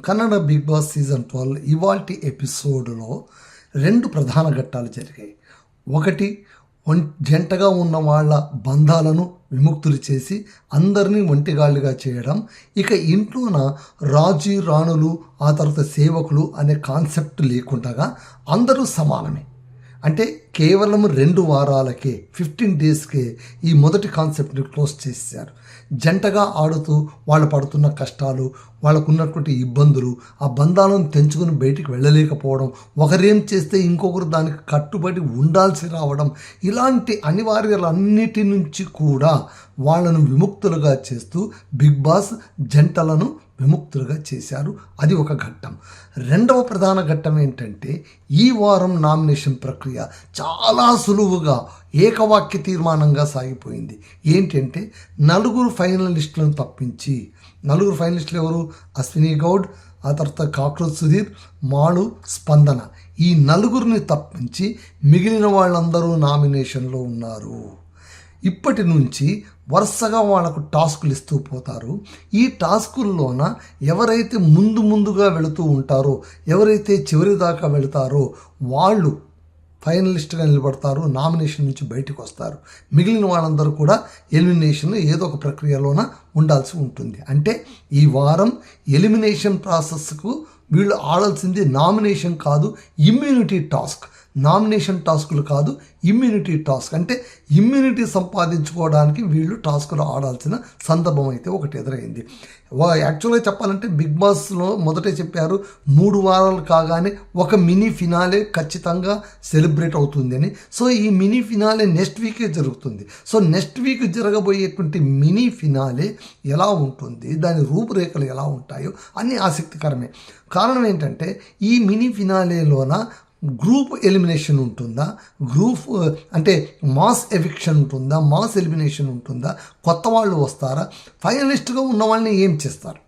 Kannada big boss season 12 ఇవాల్టి ఎపిసోడ్లో 2 ప్రధాన ఘట్టాలు జరిగాయి. ఒకటి, జంటగా ఉన్న వాళ్ళ బంధాలను విముక్తులు చేసి అందరినీ ఒంటిగాళ్ళుగా చేయడం. ఇక ఇంట్లోన రాజు రాణులు ఆ తర్వాత సేవకులు అనే కాన్సెప్ట్ లేకుండా అందరూ సమానమే. అంటే కేవలం 2 వారాలకే 15 డేస్కే ఈ మొదటి కాన్సెప్ట్ని క్లోజ్ చేశారు. జంటగా ఆడుతూ వాళ్ళు పడుతున్న కష్టాలు, వాళ్ళకున్నటువంటి ఇబ్బందులు, ఆ బంధాలను తెంచుకుని బయటికి వెళ్ళలేకపోవడం, ఒకరేం చేస్తే ఇంకొకరు దానికి కట్టుబడి ఉండాల్సి రావడం, ఇలాంటి అనివార్యాలన్నిటి నుంచి కూడా వాళ్ళను విముక్తులుగా చేస్తూ బిగ్ బాస్ జంటలను విముక్తులుగా చేశారు. అది ఒక ఘట్టం. రెండవ ప్రధాన ఘట్టం ఏంటంటే, ఈ వారం నామినేషన్ ప్రక్రియ చాలా సులువుగా ఏకవాక్య తీర్మానంగా సాగిపోయింది. ఏంటంటే 4 ఫైనలిస్టులను తప్పించి, 4 ఫైనలిస్టులు ఎవరు? అశ్విని గౌడ్, ఆ తర్వాత కాక్రోచ్ సుధీర్, మాళు, స్పందన. ఈ 4 తప్పించి మిగిలిన వాళ్ళందరూ నామినేషన్లో ఉన్నారు. ఇప్పటి నుంచి వరుసగా వాళ్ళకు టాస్కులు ఇస్తూ పోతారు. ఈ టాస్కుల్లోన ఎవరైతే ముందుగా వెళుతూ ఉంటారో, ఎవరైతే చివరి దాకా వెళతారో వాళ్ళు ఫైనలిస్ట్గా నిలబడతారు, నామినేషన్ నుంచి బయటకు వస్తారు. మిగిలిన వాళ్ళందరూ కూడా ఎలిమినేషన్ ఏదో ఒక ప్రక్రియలోన ఉండాల్సి ఉంటుంది. అంటే ఈ వారం ఎలిమినేషన్ ప్రాసెస్కు వీళ్ళు ఆడాల్సింది నామినేషన్ కాదు, ఇమ్యూనిటీ టాస్క్. నామినేషన్ టాస్కులు కాదు, ఇమ్యూనిటీ టాస్క్. అంటే ఇమ్యూనిటీ సంపాదించుకోవడానికి వీళ్ళు టాస్కులు ఆడాల్సిన సందర్భం అయితే ఒకటి ఎదురైంది. యాక్చువల్గా చెప్పాలంటే బిగ్ బాస్లో మొదటే చెప్పారు 3 వారాలు కాగానే ఒక మినీ ఫినాలే ఖచ్చితంగా సెలబ్రేట్ అవుతుంది అని. సో ఈ మినీ ఫినాలే నెక్స్ట్ వీకే జరుగుతుంది. సో నెక్స్ట్ వీక్ జరగబోయేటువంటి మినీ ఫినాలే ఎలా ఉంటుంది, దాని రూపురేఖలు ఎలా ఉంటాయో అన్నీ ఆసక్తికరమే. కారణం ఏంటంటే ఈ మినీ ఫినాలేలోన గ్రూప్ ఎలిమినేషన్ ఉంటుందా, గ్రూప్ అంటే మాస్ ఎవిక్షన్ ఉంటుందా, మాస్ ఎలిమినేషన్ ఉంటుందా, కొత్త వాళ్ళు వస్తారా, ఫైనలిస్ట్గా ఉన్న వాళ్ళని ఏం చేస్తారు,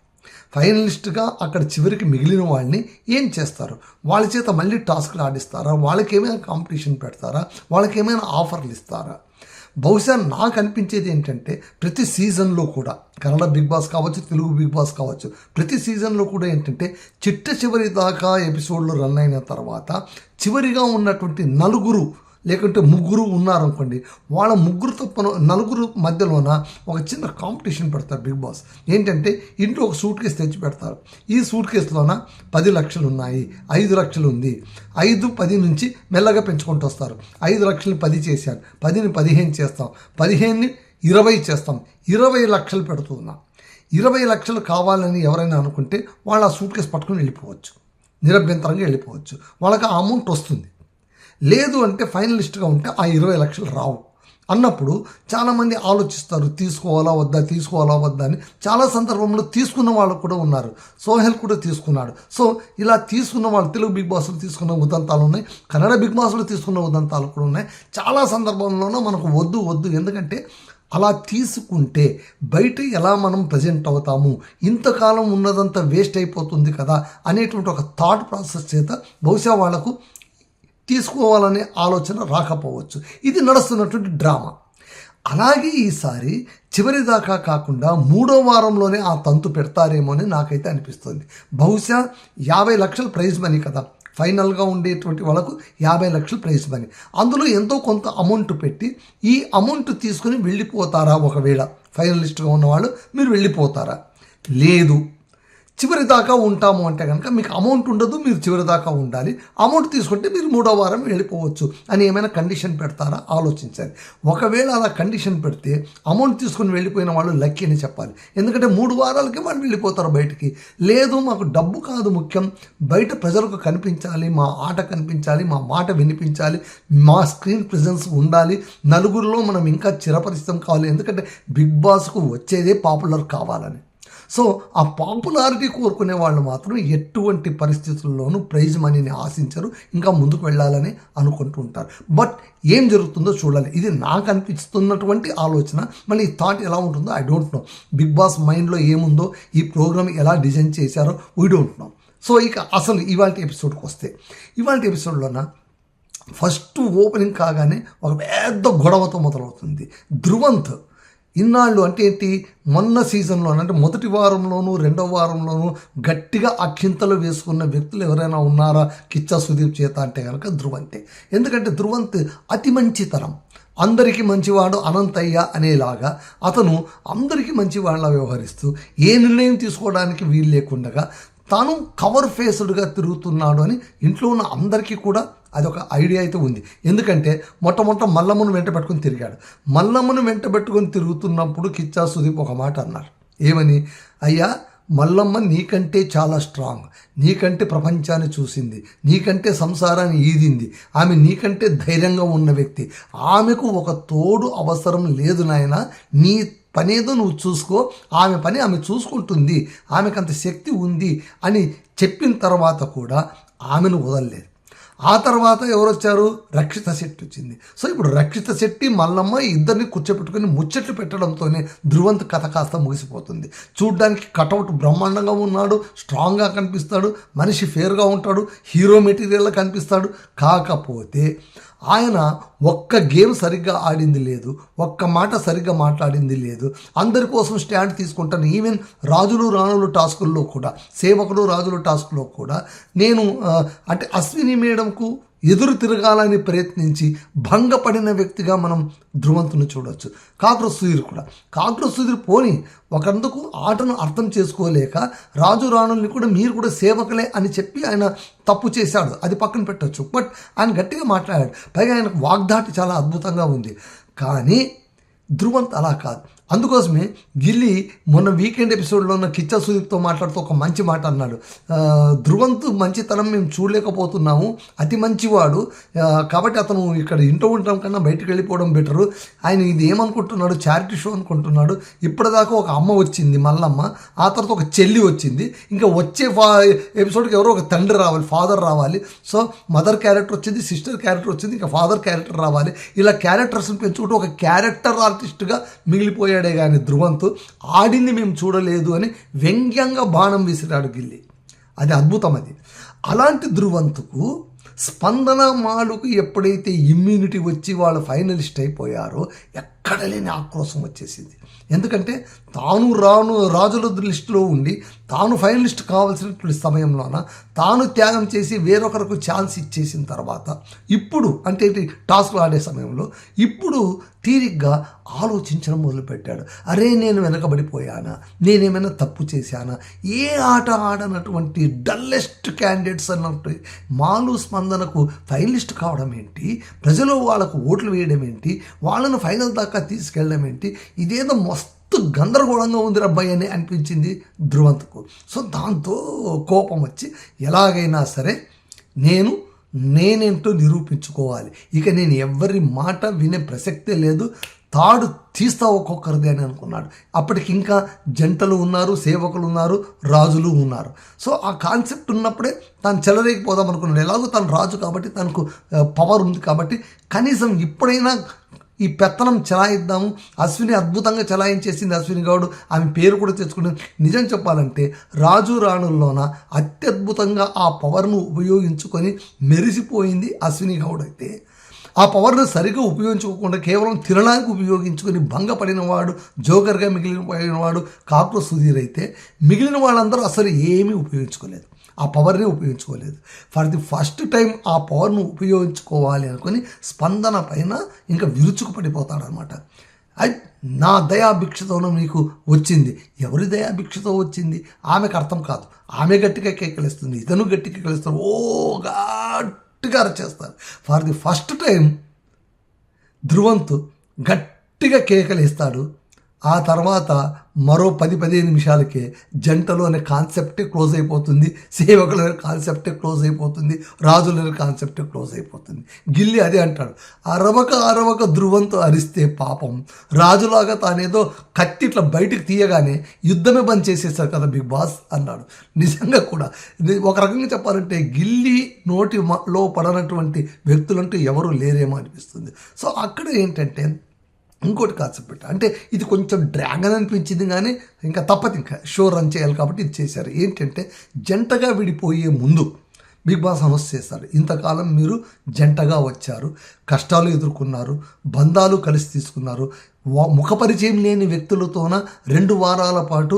ఫైనలిస్ట్గా అక్కడ చివరికి మిగిలిన వాళ్ళని ఏం చేస్తారు, వాళ్ళ చేత మళ్ళీ టాస్క్లు ఆడిస్తారా, వాళ్ళకి ఏమైనా కాంపిటీషన్ పెడతారా, వాళ్ళకి ఏమైనా ఆఫర్లు ఇస్తారా. బహుశా నాకు అనిపించేది ఏంటంటే ప్రతి సీజన్లో కూడా, కన్నడ బిగ్ బాస్ కావచ్చు, తెలుగు బిగ్ బాస్ కావచ్చు, ప్రతి సీజన్లో కూడా ఏంటంటే చివరి దాకా ఎపిసోడ్లు రన్ అయిన తర్వాత చివరిగా ఉన్నటువంటి 4 లేకుంటే 3 ఉన్నారనుకోండి, వాళ్ళ 4 మధ్యలోన ఒక చిన్న కాంపిటీషన్ పెడతారు బిగ్ బాస్. ఏంటంటే ఇంట్లో ఒక సూట్ కేసు తెచ్చి పెడతారు. ఈ సూట్ కేసులోన 10 లక్షలు ఉన్నాయి, 5 లక్షలు ఉంది, 5, 10 నుంచి మెల్లగా పెంచుకుంటూ వస్తారు. 5 లక్షలు 10 చేశారు, 10ని 15 చేస్తాం, 15ని 20 చేస్తాం, 20 లక్షలు పెడుతున్నాం. 20 లక్షలు కావాలని ఎవరైనా అనుకుంటే వాళ్ళు ఆ సూట్ కేసు పట్టుకుని వెళ్ళిపోవచ్చు, నిరభ్యంతరంగా వెళ్ళిపోవచ్చు, వాళ్ళకి ఆ అమౌంట్ వస్తుంది. లేదు అంటే ఫైనలిస్ట్గా ఉంటే ఆ 20 లక్షలు రావు అన్నప్పుడు చాలామంది ఆలోచిస్తారు, తీసుకోవాలా వద్దా అని. చాలా సందర్భంలో తీసుకున్న వాళ్ళు కూడా ఉన్నారు. సోహెల్ కూడా తీసుకున్నాడు. సో ఇలా తీసుకున్న వాళ్ళు తెలుగు బిగ్ బాస్లో తీసుకున్న ఉదంతాలు ఉన్నాయి, కన్నడ బిగ్ బాస్లో తీసుకున్న ఉదంతాలు కూడా ఉన్నాయి. చాలా సందర్భంలోనూ మనకు వద్దు, ఎందుకంటే అలా తీసుకుంటే బయట ఎలా మనం ప్రజెంట్ అవుతాము, ఇంతకాలం ఉన్నదంతా వేస్ట్ అయిపోతుంది కదా అనేటువంటి ఒక థాట్ ప్రాసెస్ చేత బహుశా వాళ్లకు తీసుకోవాలనే ఆలోచన రాకపోవచ్చు. ఇది నడుస్తున్నటువంటి డ్రామా. అలాగే ఈసారి చివరి దాకా కాకుండా 3వ వారంలోనే ఆ తంతు పెడతారేమో అని నాకైతే అనిపిస్తుంది. బహుశా 50 లక్షలు ప్రైజ్ మనీ కదా, ఫైనల్గా ఉండేటువంటి వాళ్ళకు 50 లక్షలు ప్రైజ్ మనీ. అందులో ఎంతో కొంత అమౌంట్ పెట్టి ఈ అమౌంట్ తీసుకుని వెళ్ళిపోతారా? ఒకవేళ ఫైనలిస్ట్గా ఉన్నవాళ్ళు మీరు వెళ్ళిపోతారా? లేదు, చివరి దాకా ఉంటాము అంటే కనుక మీకు అమౌంట్ ఉండదు, మీరు చివరి దాకా ఉండాలి, అమౌంట్ తీసుకుంటే మీరు 3వ వారం వెళ్ళిపోవచ్చు అని ఏమైనా కండిషన్ పెడతారా? ఆలోచించాలి. ఒకవేళ అలా కండిషన్ పెడితే అమౌంట్ తీసుకుని వెళ్ళిపోయిన వాళ్ళు లక్కీ అని చెప్పాలి. ఎందుకంటే 3 వారాలకి వాళ్ళు వెళ్ళిపోతారు బయటికి. లేదు, మాకు డబ్బు కాదు ముఖ్యం, బయట ప్రజలకు కనిపించాలి, మా ఆట కనిపించాలి, మా మాట వినిపించాలి, మా స్క్రీన్ ప్రెజెన్స్ ఉండాలి, నలుగురిలో మనం ఇంకా చిరపరిచితం కావాలి, ఎందుకంటే బిగ్ బాస్కు వచ్చేదే పాపులర్ కావాలని. సో ఆ పాపులారిటీ కోరుకునే వాళ్ళు మాత్రం ఎటువంటి పరిస్థితుల్లోనూ ప్రైజ్ మనీని ఆశించరు, ఇంకా ముందుకు వెళ్ళాలని అనుకుంటూ ఉంటారు. బట్ ఏం జరుగుతుందో చూడాలి. ఇది నాకు అనిపిస్తున్నటువంటి ఆలోచన. మళ్ళీ ఈ థాట్ ఎలా ఉంటుందో I don't know. Bigg Boss మైండ్లో ఏముందో, ఈ ప్రోగ్రామ్ ఎలా డిజైన్ చేశారో వీ డోంట్ నో. సో ఇక అసలు ఇవాళ ఎపిసోడ్కి వస్తే, ఇవాళ ఎపిసోడ్లోన ఫస్ట్ ఓపెనింగ్ కాగానే ఒక పెద్ద గొడవతో మొదలవుతుంది. ధ్రువంత్ ఇన్నాళ్ళు అంటే ఏంటి, మొన్న సీజన్లో అంటే మొదటి వారంలోనూ రెండవ వారంలోనూ గట్టిగా అక్షింతలు వేసుకున్న వ్యక్తులు ఎవరైనా ఉన్నారా కిచ్చా సుదీప్ చేత అంటే కనుక ధ్రువంతే. ఎందుకంటే ధ్రువంత్ అతి మంచితనం, అందరికీ మంచివాడు అనంతయ్య అనేలాగా అతను అందరికీ మంచివాళ్ళ వ్యవహరిస్తూ ఏ నిర్ణయం తీసుకోవడానికి వీలు లేకుండా తాను కవర్ ఫేస్డ్గా తిరుగుతున్నాడు అని ఇంట్లో ఉన్న అందరికీ కూడా అదొక ఐడియా అయితే ఉంది. ఎందుకంటే మొట్టమొదట మల్లమ్మను వెంట పెట్టుకుని తిరిగాడు. మల్లమ్మను వెంట పెట్టుకుని తిరుగుతున్నప్పుడు కిచ్చా సుదీప్ ఒక మాట అన్నారు. ఏమని? అయ్యా, మల్లమ్మ నీకంటే చాలా స్ట్రాంగ్, నీకంటే ప్రపంచాన్ని చూసింది, నీకంటే సంసారాన్ని ఈదింది, ఆమె నీకంటే ధైర్యంగా ఉన్న వ్యక్తి, ఆమెకు ఒక తోడు అవసరం లేదు నాయన, నీ పనేదో నువ్వు చూసుకో, ఆమె పని ఆమె చూసుకుంటుంది, ఆమెకు అంత శక్తి ఉంది అని చెప్పిన తర్వాత కూడా ఆమెను వదలలేదు. ఆ తర్వాత ఎవరు వచ్చారు? రక్షిత శెట్టి వచ్చింది. సో ఇప్పుడు రక్షిత శెట్టి మల్లమ్మ ఇద్దరిని కూర్చోపెట్టుకుని ముచ్చట్లు పెట్టడంతోనే ధ్రువంత్ కథ కాస్త ముగిసిపోతుంది. చూడ్డానికి కటౌట్ బ్రహ్మాండంగా ఉన్నాడు, స్ట్రాంగ్గా కనిపిస్తాడు, మనిషి ఫేర్గా ఉంటాడు, హీరో మెటీరియల్గా కనిపిస్తాడు. కాకపోతే ఆయన ఒక్క గేమ్ సరిగ్గా ఆడింది లేదు, ఒక్క మాట సరిగ్గా మాట్లాడింది లేదు. అందరి కోసం స్టాండ్ తీసుకుంటాను. ఈవెన్ రాజులు రాణులు టాస్కుల్లో కూడా, సేవకులు రాజులు టాస్క్లో కూడా నేను అంటే అశ్విని మేడంకు ఎదురు తిరగాలని ప్రయత్నించి భంగపడిన వ్యక్తిగా మనం ధ్రువంతుని చూడవచ్చు. కాక్రోచ్ సుధీర్ కూడా, కాక్రోచ్ సుధీర్ పోని ఒకందుకు ఆటను అర్థం చేసుకోలేక రాజు రాణుల్ని కూడా మీరు కూడా సేవకులే అని చెప్పి ఆయన తప్పు చేశాడు, అది పక్కన పెట్టవచ్చు. బట్ ఆయన గట్టిగా మాట్లాడాడు, పైగా ఆయనకు వాగ్దాటి చాలా అద్భుతంగా ఉంది. కానీ ధ్రువంత్ అలా కాదు. అందుకోసమే గిల్లి మొన్న వీకెండ్ ఎపిసోడ్లో ఉన్న కిచ్చా సుదీప్తో మాట్లాడుతూ ఒక మంచి మాట అన్నాడు. ధ్రువంత్ మంచితనం మేము చూడలేకపోతున్నాము, అతి మంచివాడు, కాబట్టి అతను ఇక్కడ ఇంట్లో ఉండటం కన్నా బయటకు వెళ్ళిపోవడం బెటరు. ఆయన ఇది ఏమనుకుంటున్నాడు, చారిటీ షో అనుకుంటున్నాడు. ఇప్పటిదాకా ఒక అమ్మ వచ్చింది మల్లమ్మ, ఆ తర్వాత ఒక చెల్లి వచ్చింది, ఇంకా వచ్చే ఎపిసోడ్కి ఎవరో ఒక తండ్రి రావాలి, ఫాదర్ రావాలి. సో మదర్ క్యారెక్టర్ వచ్చింది, సిస్టర్ క్యారెక్టర్ వచ్చింది, ఇంకా ఫాదర్ క్యారెక్టర్ రావాలి. ఇలా క్యారెక్టర్స్ని పెంచుకుంటూ ఒక క్యారెక్టర్ ఆర్టిస్ట్గా మిగిలిపోయాడు. కానీ ధ్రువంత్ ఆడింది మేము చూడలేదు అని వ్యంగ్యంగా బాణం విసిరాడు గిల్లి. అది అద్భుతం. అది అలాంటి ధ్రువంత్కు స్పందన మాలుకు ఎప్పుడైతే ఇమ్యూనిటీ వచ్చి వాళ్ళు ఫైనలిస్ట్ అయిపోయారో ఎక్కడ లేని ఆక్రోశం వచ్చేసింది. ఎందుకంటే తాను రాజుల లిస్టులో ఉండి తాను ఫైనలిస్ట్ కావాల్సినటువంటి సమయంలోన తాను త్యాగం చేసి వేరొకరికి ఛాన్స్ ఇచ్చేసిన తర్వాత ఇప్పుడు అంటే టాస్క్లు ఆడే సమయంలో ఇప్పుడు తీరిగ్గా ఆలోచించడం మొదలుపెట్టాడు. అరే, నేను వెనకబడిపోయానా, నేనేమైనా తప్పు చేశానా, ఏ ఆట ఆడనటువంటి డల్లెస్ట్ క్యాండిడేట్స్ అన్నట్టు మాలు స్పందనకు ఫైనలిస్ట్ కావడం ఏంటి, ప్రజలు వాళ్ళకు ఓట్లు వేయడం ఏంటి, వాళ్ళను ఫైనల్ దాకా తీసుకెళ్ళడం ఏంటి, ఇదేదో మస్తు గందరగోళంగా ఉంది అబ్బాయి అని అనిపించింది ధ్రువంత్కు. సో దాంతో కోపం వచ్చి ఎలాగైనా సరే నేనేంటో నిరూపించుకోవాలి, ఇక నేను ఎవరి మాట వినే ప్రసక్తే లేదు, తాడు తీస్తా ఒక్కొక్కరిది అని అనుకున్నాడు. అప్పటికి ఇంకా జంటలు ఉన్నారు, సేవకులు ఉన్నారు, రాజులు ఉన్నారు. సో ఆ కాన్సెప్ట్ ఉన్నప్పుడే తాను చెలరేగిపోదాం అనుకున్నాడు. ఎలాగో తను రాజు కాబట్టి తనకు పవర్ ఉంది కాబట్టి కనీసం ఇప్పుడైనా ఈ పెత్తనం చలాయిద్దాము. అశ్విని అద్భుతంగా చలాయించేసింది అశ్విని గౌడ్, ఆమె పేరు కూడా తెచ్చుకుని. నిజం చెప్పాలంటే రాజు రాణుల్లోన అత్యద్భుతంగా ఆ పవర్ను ఉపయోగించుకొని మెరిసిపోయింది అశ్విని గౌడ్. అయితే ఆ పవర్ను సరిగ్గా ఉపయోగించుకోకుండా కేవలం తినడానికి ఉపయోగించుకొని భంగపడినవాడు, జోకర్గా మిగిలిపోయినవాడు కాక్రోచ్ సుధీర్. అయితే మిగిలిన వాళ్ళందరూ అసలు ఏమీ ఉపయోగించుకోలేదు, ఆ పవర్ని ఉపయోగించుకోలేదు. ఫర్ ది ఫస్ట్ టైం ఆ పవర్ను ఉపయోగించుకోవాలి అనుకుని స్పందన పైన ఇంకా విరుచుకు పడిపోతాడనమాట. నా దయాభిక్షతోనూ మీకు వచ్చింది. ఎవరి దయాభిక్షతో వచ్చింది ఆమెకు అర్థం కాదు. ఆమె గట్టిగా కేకలేస్తుంది, ఇతను గట్టిగా కేకలేస్తారు, ఓ గట్టిగా అరచేస్తారు. ఫర్ ది ఫస్ట్ టైం ధ్రువంత్ గట్టిగా కేకలేస్తాడు. ఆ తర్వాత మరో 10-15 నిమిషాలకే జంటలు అనే కాన్సెప్టే క్లోజ్ అయిపోతుంది, సేవకులు అనే కాన్సెప్టే క్లోజ్ అయిపోతుంది, రాజులు అనే కాన్సెప్టే క్లోజ్ అయిపోతుంది. గిల్లి అదే అంటాడు, అరవక ధ్రువంతో అరిస్తే పాపం రాజులాగా తానేదో కత్తి ఇట్లా బయటికి తీయగానే యుద్ధమే బంద్ చేసేసారు కదా బిగ్ బాస్ అన్నాడు. నిజంగా కూడా ఒక రకంగా చెప్పాలంటే గిల్లి నోటిలో పడనటువంటి వ్యక్తులంటూ ఎవరు లేరేమో అనిపిస్తుంది. సో అక్కడ ఏంటంటే ఇంకోటి కాన్సెప్ట్ పెట్టా, అంటే ఇది కొంచెం డ్రాగన్ అనిపించింది, కానీ ఇంకా తప్పదు, ఇంకా షో రన్ చేయాలి కాబట్టి ఇది చేశారు. ఏంటంటే జంటగా విడిపోయే ముందు బిగ్ బాస్ అనౌన్స్ చేస్తారు, ఇంతకాలం మీరు జంటగా వచ్చారు, కష్టాలు ఎదుర్కొన్నారు, బంధాలు కలిసి తీసుకున్నారు, ముఖపరిచయం లేని వ్యక్తులతోన 2 వారాల పాటు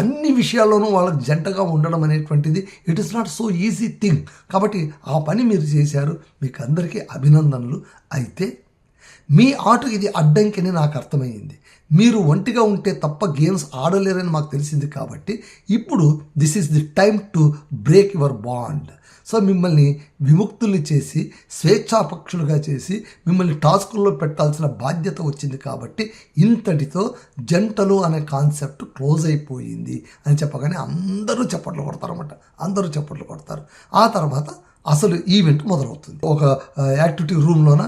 అన్ని విషయాల్లోనూ వాళ్ళకి జంటగా ఉండడం అనేటువంటిది it is not so easy thing. కాబట్టి ఆ పని మీరు చేశారు, మీకు అందరికీ అభినందనలు. అయితే మీ ఆట ఇది అడ్డంకిని నాకు అర్థమైంది. మీరు ఒంటిగా ఉంటే తప్ప గేమ్స్ ఆడలేరని మాకు తెలిసింది. కాబట్టి ఇప్పుడు this is the time to break your bond. So మిమ్మల్ని విముక్తుల్ని చేసి స్వేచ్ఛాపక్షులుగా చేసి మిమ్మల్ని టాస్కుల్లో పెట్టాల్సిన బాధ్యత వచ్చింది. కాబట్టి ఇంతటితో జంటలు అనే కాన్సెప్ట్ క్లోజ్ అయిపోయింది అని చెప్పగానే అందరూ చప్పట్లు కొడతారన్నమాట. అందరూ చప్పట్లు కొడతారు. ఆ తర్వాత అసలు ఈవెంట్ మొదలవుతుంది. ఒక యాక్టివిటీ రూమ్లోన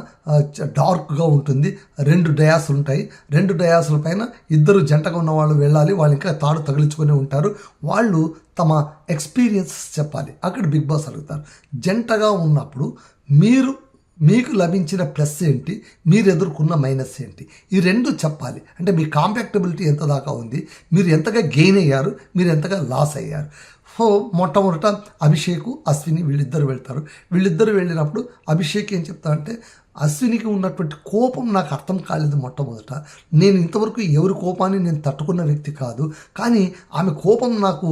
డార్క్గా ఉంటుంది, 2 డయాసులు ఉంటాయి. 2 డయాసుల పైన ఇద్దరు జంటగా ఉన్న వాళ్ళు వెళ్ళాలి, వాళ్ళు ఇంకా తాడు తగిలించుకొని ఉంటారు. వాళ్ళు తమ ఎక్స్పీరియన్స్ చెప్పాలి. అక్కడ బిగ్ బాస్ అడుగుతారు, జంటగా ఉన్నప్పుడు మీకు లభించిన ప్లస్ ఏంటి, మీరు ఎదుర్కొన్న మైనస్ ఏంటి, ఈ 2 చెప్పాలి. అంటే మీ కాంపాక్టబిలిటీ ఎంత దాకా ఉంది, మీరు ఎంతగా గెయిన్ అయ్యారు, మీరు ఎంతగా లాస్ అయ్యారు. సో మొట్టమొదట అభిషేక్, అశ్విని వీళ్ళిద్దరు వెళ్తారు. వీళ్ళిద్దరు వెళ్ళినప్పుడు అభిషేక్ ఏం చెప్తారంటే, అశ్వినికి ఉన్నటువంటి కోపం నాకు అర్థం కాలేదు. మొట్టమొదట నేను ఇంతవరకు ఎవరి కోపాన్ని నేను తట్టుకున్న వ్యక్తి కాదు, కానీ ఆమె కోపం నాకు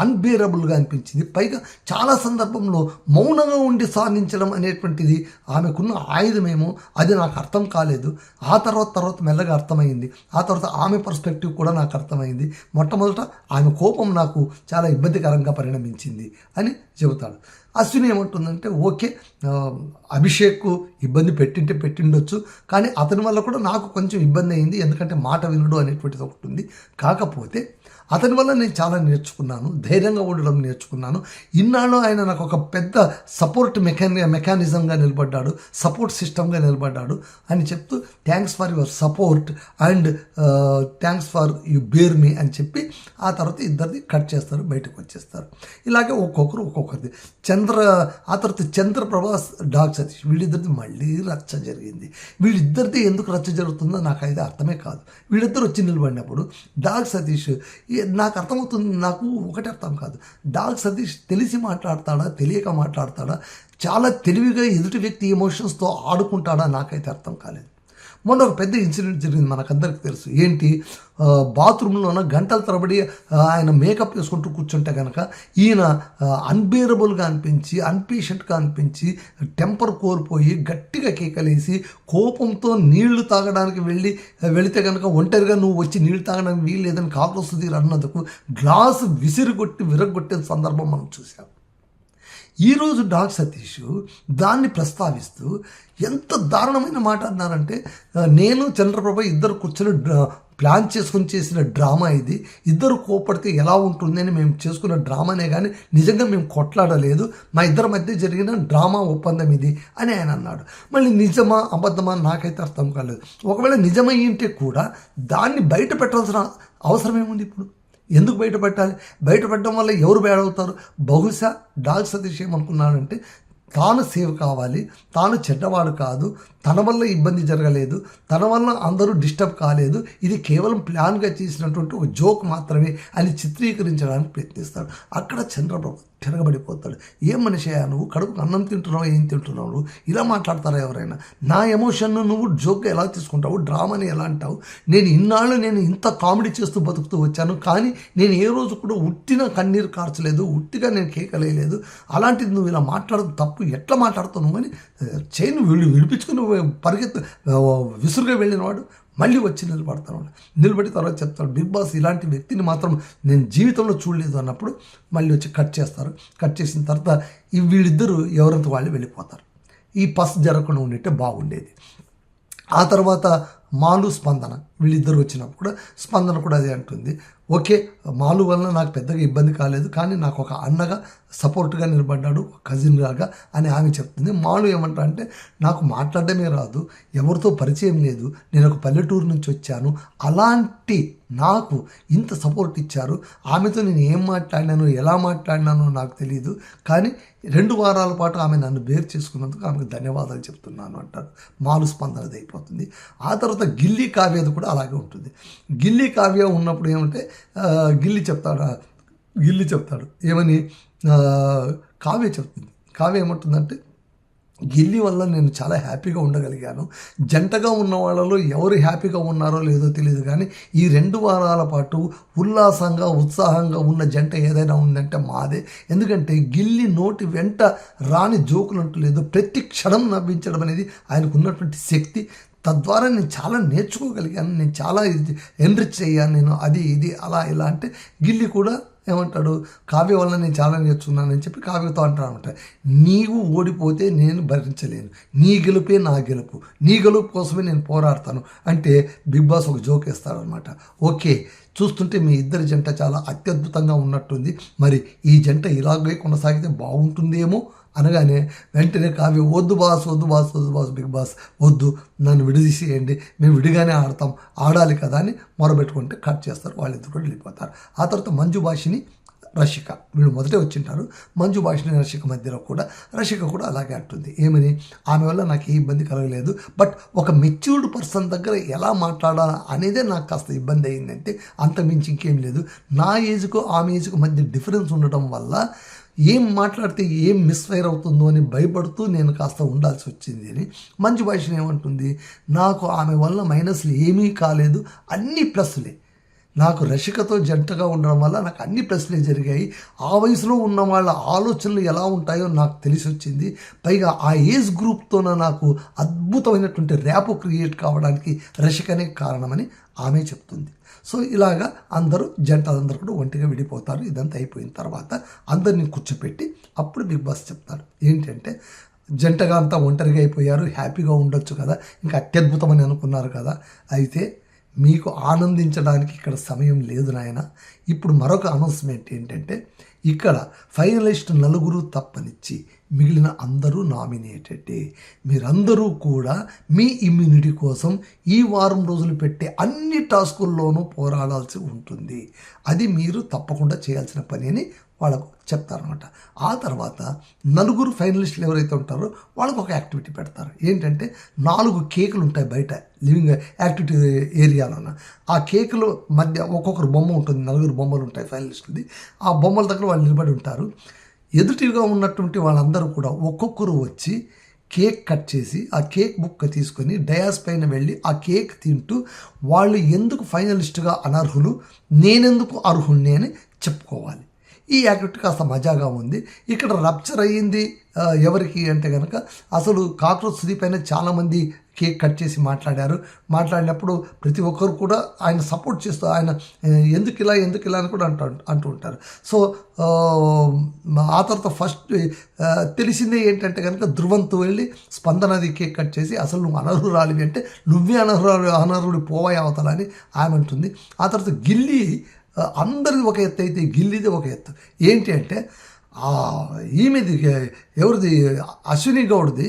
అన్బేరబుల్గా అనిపించింది. పైగా చాలా సందర్భంలో మౌనంగా ఉండి సాధించడం అనేటువంటిది ఆమెకున్న ఆయుధమేమో, అది నాకు అర్థం కాలేదు. ఆ తర్వాత మెల్లగా అర్థమైంది. ఆ తర్వాత ఆమె పర్స్పెక్టివ్ కూడా నాకు అర్థమైంది. మొట్టమొదట ఆమె కోపం నాకు చాలా ఇబ్బందికరంగా పరిణమించింది అని చెబుతాడు. అశ్విని ఏమంటుందంటే, ఓకే అభిషేక్ ఇబ్బంది పెట్టిండొచ్చు, కానీ అతని వల్ల కూడా నాకు కొంచెం ఇబ్బంది అయింది, ఎందుకంటే మాట వినడు అనేటువంటిది ఒకటి ఉంది. కాకపోతే అతని వల్ల నేను చాలా నేర్చుకున్నాను, ధైర్యంగా ఉండడం నేర్చుకున్నాను. ఇన్నాళ్ళు ఆయన నాకు ఒక పెద్ద సపోర్ట్ మెకానిజంగా నిలబడ్డాడు, సపోర్ట్ సిస్టమ్గా నిలబడ్డాడు అని చెప్తూ thanks for your support and thanks for you bear me అని చెప్పి ఆ తర్వాత ఇద్దరిది కట్ చేస్తారు, బయటకు వచ్చేస్తారు. ఇలాగే ఒక్కొక్కరిది ఆ తర్వాత చంద్రప్రభాస్, డాగ్ సతీష్ వీళ్ళిద్దరిది మళ్ళీ రచ్చ జరిగింది. వీళ్ళిద్దరిది ఎందుకు రచ్చ జరుగుతుందో నాకు అయితే అర్థమే కాదు. వీళ్ళిద్దరు వచ్చి నిలబడినప్పుడు డాగ్ సతీష్, నాకు అర్థమవుతుంది, నాకు ఒకటి అర్థం కాదు, డాగ్ సతీష్ తెలిసి మాట్లాడతాడా, తెలియక మాట్లాడతాడా, చాలా తెలివిగా ఎదుటి వ్యక్తి ఎమోషన్స్తో ఆడుకుంటాడా, నాకైతే అర్థం కాలేదు. మొన్న ఒక పెద్ద ఇన్సిడెంట్ జరిగింది, మనకందరికి తెలుసు. ఏంటి, బాత్రూంలోన గంటల తరబడి ఆయన మేకప్ వేసుకుంటూ కూర్చుంటే కనుక ఈయన అన్బేరబుల్గా అనిపించి, అన్పేషెంట్గా అనిపించి, టెంపర్ కోల్పోయి గట్టిగా కేకలేసి కోపంతో నీళ్లు తాగడానికి వెళితే కనుక ఒంటరిగా నువ్వు వచ్చి నీళ్లు తాగడానికి వీలు లేదని కాకరొస్తుంది అన్నందుకు గ్లాసు విరగొట్టే సందర్భం మనం చూసాం. ఈరోజు డాగ్ సతీష్ దాన్ని ప్రస్తావిస్తూ ఎంత దారుణమైన మాట అన్నారంటే, నేను చంద్రప్రభ ఇద్దరు కూర్చొని ప్లాన్ చేసుకుని చేసిన డ్రామా ఇది, ఇద్దరు కోపడితే ఎలా ఉంటుంది అని మేము చేసుకున్న డ్రామానే కానీ నిజంగా మేము కొట్లాడలేదు, మా ఇద్దరి మధ్య జరిగిన డ్రామా ఒప్పందం ఇది అని ఆయన అన్నాడు. మళ్ళీ నిజమా అబద్ధమా నాకైతే అర్థం కాలేదు. ఒకవేళ నిజమయ్యింటే కూడా దాన్ని బయట పెట్టాల్సిన అవసరం ఏముంది? ఇప్పుడు ఎందుకు బయట పెట్టాలి? బయట పెట్టడం వల్ల ఎవరు బ్యాడ్ అవుతారు? బహుశా డాగ్ సతీష్ ఏమనుకున్నాడంటే, తాను సేవ్ కావాలి, తాను చెడ్డవాడు కాదు, తన వల్ల ఇబ్బంది జరగలేదు, తన వల్ల అందరూ డిస్టర్బ్ కాలేదు, ఇది కేవలం ప్లాన్గా చేసినటువంటి ఒక జోక్ మాత్రమే అని చిత్రీకరించడానికి ప్రయత్నిస్తాడు. అక్కడ చంద్రబాబు తిరగబడిపోతాడు. ఏం మనిషి నువ్వు, కడుపుకు అన్నం తింటున్నావు, ఏం తింటున్నావు నువ్వు, ఇలా మాట్లాడతారా ఎవరైనా? నా ఎమోషన్ను నువ్వు జోక్గా ఎలా తీసుకుంటావు, డ్రామాని ఎలా అంటావు? నేను ఇన్నాళ్ళు ఇంత కామెడీ చేస్తూ బతుకుతూ వచ్చాను, కానీ నేను ఏ రోజు కూడా ఉట్టిన కన్నీరు కార్చలేదు, ఉట్టిగా నేను కేకలేదు. అలాంటిది నువ్వు ఇలా మాట్లాడదు తప్పు, ఎట్లా మాట్లాడుతున్నావు అని చైన్ విడిపించుకుని విసురుగా వెళ్ళినవాడు మళ్ళీ వచ్చి నిలబడతాడు. నిలబడి తర్వాత చెప్తాడు, బిగ్ బాస్ ఇలాంటి వ్యక్తిని మాత్రం నేను జీవితంలో చూడలేదు అన్నప్పుడు మళ్ళీ వచ్చి కట్ చేస్తారు. కట్ చేసిన తర్వాత వీళ్ళిద్దరూ ఎవరంత వాళ్ళు వెళ్ళిపోతారు. ఈ పస్ జరగకుండా ఉండింటే బాగుండేది. ఆ తర్వాత మాలు, స్పందన వీళ్ళిద్దరు వచ్చినప్పుడు కూడా స్పందన కూడా అదే అంటుంది, ఓకే మాలు వలన నాకు పెద్దగా ఇబ్బంది కాలేదు, కానీ నాకు ఒక అన్నగా సపోర్ట్గా నిలబడ్డాడు, కజిన్ లాగా అని ఆమె చెప్తుంది. మాలు ఏమంటా అంటే, నాకు మాట్లాడడమే రాదు, ఎవరితో పరిచయం లేదు, నేను ఒక పల్లెటూరు నుంచి వచ్చాను, అలాంటి నాకు ఇంత సపోర్ట్ ఇచ్చారు, ఆమెతో నేను ఏం మాట్లాడినానో ఎలా మాట్లాడినానో నాకు తెలియదు, కానీ 2 వారాల పాటు ఆమె నన్ను బేర్ చేసుకున్నందుకు ఆమెకు ధన్యవాదాలు చెప్తున్నాను అంటారు. మాలు స్పందనది అయిపోతుంది. ఆ తర్వాత గిల్లీ కావ్యది కూడా అలాగే ఉంటుంది. గిల్లీ కావ్య ఉన్నప్పుడు ఏమంటే గిల్లి చెప్తాడు ఏమని, కావ్య చెప్తుంది. కావ్య ఏమంటుందంటే, గిల్లి వల్ల నేను చాలా హ్యాపీగా ఉండగలిగాను. జంటగా ఉన్న వాళ్ళలో ఎవరు హ్యాపీగా ఉన్నారో లేదో తెలియదు, కానీ ఈ 2 వారాల పాటు ఉల్లాసంగా ఉత్సాహంగా ఉన్న జంట ఏదైనా ఉందంటే మాదే. ఎందుకంటే గిల్లి నోటి వెంట రాని జోకులు అంటూ లేదు. ప్రతి క్షణం నవ్వించడం అనేది ఆయనకు ఉన్నటువంటి శక్తి. తద్వారా నేను చాలా నేర్చుకోగలిగాను, నేను చాలా ఎన్రిచ్ అయ్యాను, నేను అది ఇది అలా ఇలా అంటే గిల్లి కూడా ఏమంటాడు, కావ్య వల్ల నేను చాలా నేర్చుకున్నానని చెప్పి కావ్యతో అంటాడు అనమాట. నీవు ఓడిపోతే నేను భరించలేను, నీ గెలుపే నా గెలుపు, నీ గెలుపు కోసమే నేను పోరాడతాను అంటే బిగ్ బాస్ ఒక జోక్ వేస్తాడు అనమాట. ఓకే, చూస్తుంటే మీ ఇద్దరి జంట చాలా అత్యద్భుతంగా ఉన్నట్టుంది, మరి ఈ జంట ఇలాగే కొనసాగితే బాగుంటుందేమో అనగానే వెంటనే కావ్య వద్దు బాస్ బిగ్ బాస్ వద్దు, నన్ను విడదీసేయండి, మేము విడిగానే ఆడాలి కదా అని మొరబెట్టుకుంటే కట్ చేస్తారు. వాళ్ళిద్దరు కూడా వెళ్ళిపోతారు. ఆ తర్వాత మంజు భాషిని రషిక వీళ్ళు మొదటే వచ్చింటారు. మంజు భాషిని రషిక మధ్యలో కూడా రషిక కూడా అలాగే అంటుంది. ఏమని, ఆమె వల్ల నాకు ఏ ఇబ్బంది కలగలేదు, బట్ ఒక మెచ్యూర్డ్ పర్సన్ దగ్గర ఎలా మాట్లాడాలా అనేదే నాకు కాస్త ఇబ్బంది అయిందంటే, అంతకుమించి ఇంకేం లేదు. నా ఏజ్కు ఆమె ఏజ్కు మధ్య డిఫరెన్స్ ఉండటం వల్ల ఏం మాట్లాడితే ఏం మిస్ఫైర్ అవుతుందో అని భయపడుతూ నేను కాస్త ఉండాల్సి వచ్చింది అని. మంజు భాషను ఏమంటుంది, నాకు ఆమె వల్ల మైనస్లు ఏమీ కాలేదు, అన్ని ప్లస్లే. నాకు రషికతో జంటగా ఉండడం వల్ల నాకు అన్ని ప్లస్లే జరిగాయి. ఆ వయసులో ఉన్న వాళ్ళ ఆలోచనలు ఎలా ఉంటాయో నాకు తెలిసి వచ్చింది. పైగా ఆ ఏజ్ గ్రూప్తోన నాకు అద్భుతమైనటువంటి ర్యాప్ క్రియేట్ కావడానికి రషికనే కారణమని ఆమె చెప్తుంది. సో ఇలాగా జంటలందరూ కూడా ఒంటిగా విడిపోతారు. ఇదంతా అయిపోయిన తర్వాత అందరినీ కూర్చోపెట్టి అప్పుడు బిగ్ బాస్ చెప్తారు ఏంటంటే, జంటగా అంతా ఒంటరిగా అయిపోయారు, హ్యాపీగా ఉండొచ్చు కదా, ఇంకా అత్యద్భుతమని అనుకున్నారు కదా, అయితే మీకు ఆనందించడానికి ఇక్కడ సమయం లేదు నాయన. ఇప్పుడు మరొక అనౌన్స్మెంట్ ఏంటంటే, ఇక్కడ ఫైనలిస్ట్ 4 తప్పనిచ్చి మిగిలిన అందరూ నామినేటెడే. మీరందరూ కూడా మీ ఇమ్యూనిటీ కోసం ఈ వారం రోజులు పెట్టే అన్ని టాస్కుల్లోనూ పోరాడాల్సి ఉంటుంది. అది మీరు తప్పకుండా చేయాల్సిన పని అని వాళ్ళకు చెప్తారనమాట. ఆ తర్వాత 4 ఫైనలిస్టులు ఎవరైతే ఉంటారో వాళ్ళకు ఒక యాక్టివిటీ పెడతారు. ఏంటంటే 4 కేకులు ఉంటాయి బయట లివింగ్ యాక్టివిటీ ఏరియాలోన. ఆ కేకుల మధ్య ఒక్కొక్కరు బొమ్మ ఉంటుంది, 4 బొమ్మలు ఉంటాయి ఫైనలిస్టులది. ఆ బొమ్మల దగ్గర వాళ్ళు నిలబడి ఉంటారు. ఎదుటిగా ఉన్నటువంటి వాళ్ళందరూ కూడా ఒక్కొక్కరు వచ్చి కేక్ కట్ చేసి ఆ కేక్ బుక్క తీసుకొని డయాస్ పైన వెళ్ళి ఆ కేక్ తింటూ వాళ్ళు ఎందుకు ఫైనలిస్టుగా అనర్హులు, నేనెందుకు అర్హుణ్ణి అని చెప్పుకోవాలి. ఈ యాక్టివిటీ కాస్త మజాగా ఉంది. ఇక్కడ రప్చర్ అయ్యింది ఎవరికి అంటే కనుక, అసలు కాక్రోచ్ సుదీప్ పైన చాలామంది కేక్ కట్ చేసి మాట్లాడినప్పుడు ప్రతి ఒక్కరు కూడా ఆయన సపోర్ట్ చేస్తూ ఆయన ఎందుకు ఇలా అని కూడా అంటూ ఉంటారు. సో ఆ తర్వాత ఫస్ట్ తెలిసిందే ఏంటంటే కనుక, ధృవంతో వెళ్ళి స్పందనది కేక్ కట్ చేసి అసలు నువ్వు అనర్హురాలివి అంటే నువ్వే అనర్హుడు పోవాయి అవతలని ఆమె అంటుంది. ఆ తర్వాత గిల్లి అందరిది ఒక ఎత్తు అయితే గిల్లిది ఒక ఎత్తు. ఏంటి అంటే ఈమెది ఎవరిది, అశ్విని గౌడ్ది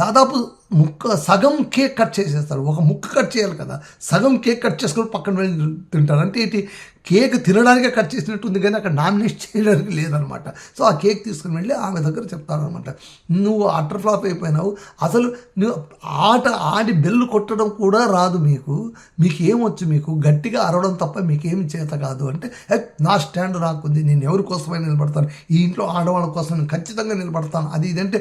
దాదాపు సగం కేక్ కట్ చేసేస్తారు. ఒక ముక్క కట్ చేయాలి కదా, సగం కేక్ కట్ చేసుకొని పక్కన వెళ్ళి తింటారు. అంటే ఏంటి, కేక్ తినడానికే కట్ చేసినట్టుంది కానీ అక్కడ నామినేట్ చేయడానికి లేదనమాట. సో ఆ కేక్ తీసుకుని వెళ్ళి ఆమె దగ్గర చెప్తారనమాట, నువ్వు అటర్ ఫ్లాప్ అయిపోయినావు, అసలు నువ్వు ఆట ఆడి బెల్లు కొట్టడం కూడా రాదు, మీకు ఏమొచ్చు, మీకు గట్టిగా అరవడం తప్ప మీకేమి చేత కాదు అంటే, నా స్టాండ్ నాకుంది, నేను ఎవరి కోసమైనా నిలబడతాను, ఈ ఇంట్లో ఆడవాళ్ళ కోసం నేను ఖచ్చితంగా నిలబడతాను, అది ఇదంటే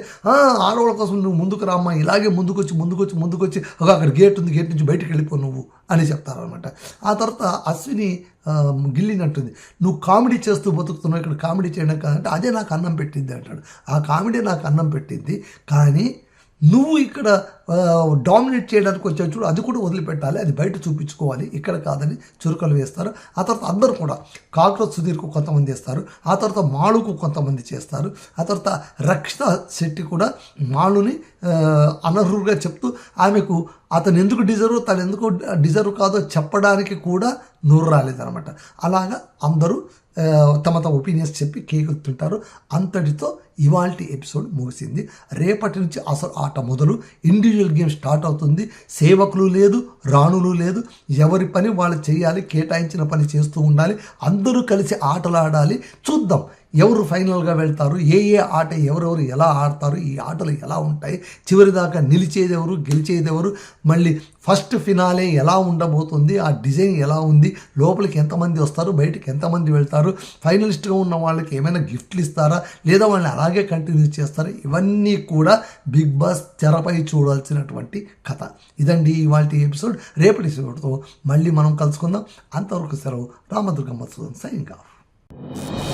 ఆడవాళ్ళ కోసం నువ్వు ముందుకు రామ్మా, ఇలాగే ముందుకొచ్చి అక్కడ గేట్ ఉంది, గేట్ నుంచి బయటకు వెళ్ళిపో నువ్వు అని చెప్తారనమాట. ఆ తర్వాత అశ్విని గిల్లిని అంటుంది, నువ్వు కామెడీ చేస్తూ బతుకుతున్నావు, ఇక్కడ కామెడీ చేయడం కాదంటే అదే నాకు అన్నం పెట్టింది అంటాడు. ఆ కామెడీ నాకు అన్నం పెట్టింది, కానీ నువ్వు ఇక్కడ డామినేట్ చేయడానికి వచ్చావు చూడు, అది కూడా వదిలిపెట్టాలి, అది బయట చూపించుకోవాలి, ఇక్కడ కాదని చురుకలు వేస్తారు. ఆ తర్వాత అందరూ కూడా కాక్రోచ్ సుధీర్కు కొంతమంది వేస్తారు, ఆ తర్వాత మాళుకు కొంతమంది చేస్తారు, ఆ తర్వాత రక్షిత శెట్టి కూడా మాళుని అనర్హులుగా చెప్తూ ఆమెకు అతను ఎందుకు డిజర్వ్, తను ఎందుకు డిజర్వ్ కాదో చెప్పడానికి కూడా నోరు రాలేదనమాట. అలాగా అందరూ తమ ఒపీనియన్స్ చెప్పి కేక్ తింటారు. అంతటితో ఇవాల్టి ఎపిసోడ్ ముగిసింది. రేపటి నుంచి అసలు ఆట మొదలు, ఇండివిజువల్ గేమ్ స్టార్ట్ అవుతుంది. సేవకులు లేదు, రాణులు లేదు, ఎవరి పని వాళ్ళు చేయాలి, కేటాయించిన పని చేస్తూ ఉండాలి, అందరూ కలిసి ఆటలాడాలి. చూద్దాం ఎవరు ఫైనల్గా వెళ్తారు, ఏ ఆట ఎవరెవరు ఎలా ఆడతారు, ఈ ఆటలు ఎలా ఉంటాయి, చివరి దాకా నిలిచేది ఎవరు, గెలిచేది ఎవరు, మళ్ళీ ఫస్ట్ ఫినాలే ఎలా ఉండబోతుంది, ఆ డిజైన్ ఎలా ఉంది, లోపలికి ఎంతమంది వస్తారు, బయటికి ఎంతమంది వెళ్తారు, ఫైనలిస్ట్గా ఉన్న వాళ్ళకి ఏమైనా గిఫ్ట్లు ఇస్తారా లేదా వాళ్ళని అలాగే కంటిన్యూ చేస్తారా, ఇవన్నీ కూడా బిగ్ బాస్ తెరపై చూడాల్సినటువంటి కథ. ఇదండి ఇవాళ ఎపిసోడ్. రేపటి ఎపిసోడ్తో మళ్ళీ మనం కలుసుకుందాం. అంతవరకు సెలవు. రామదుర్గమ్మ సైనింగ్ ఆఫ్.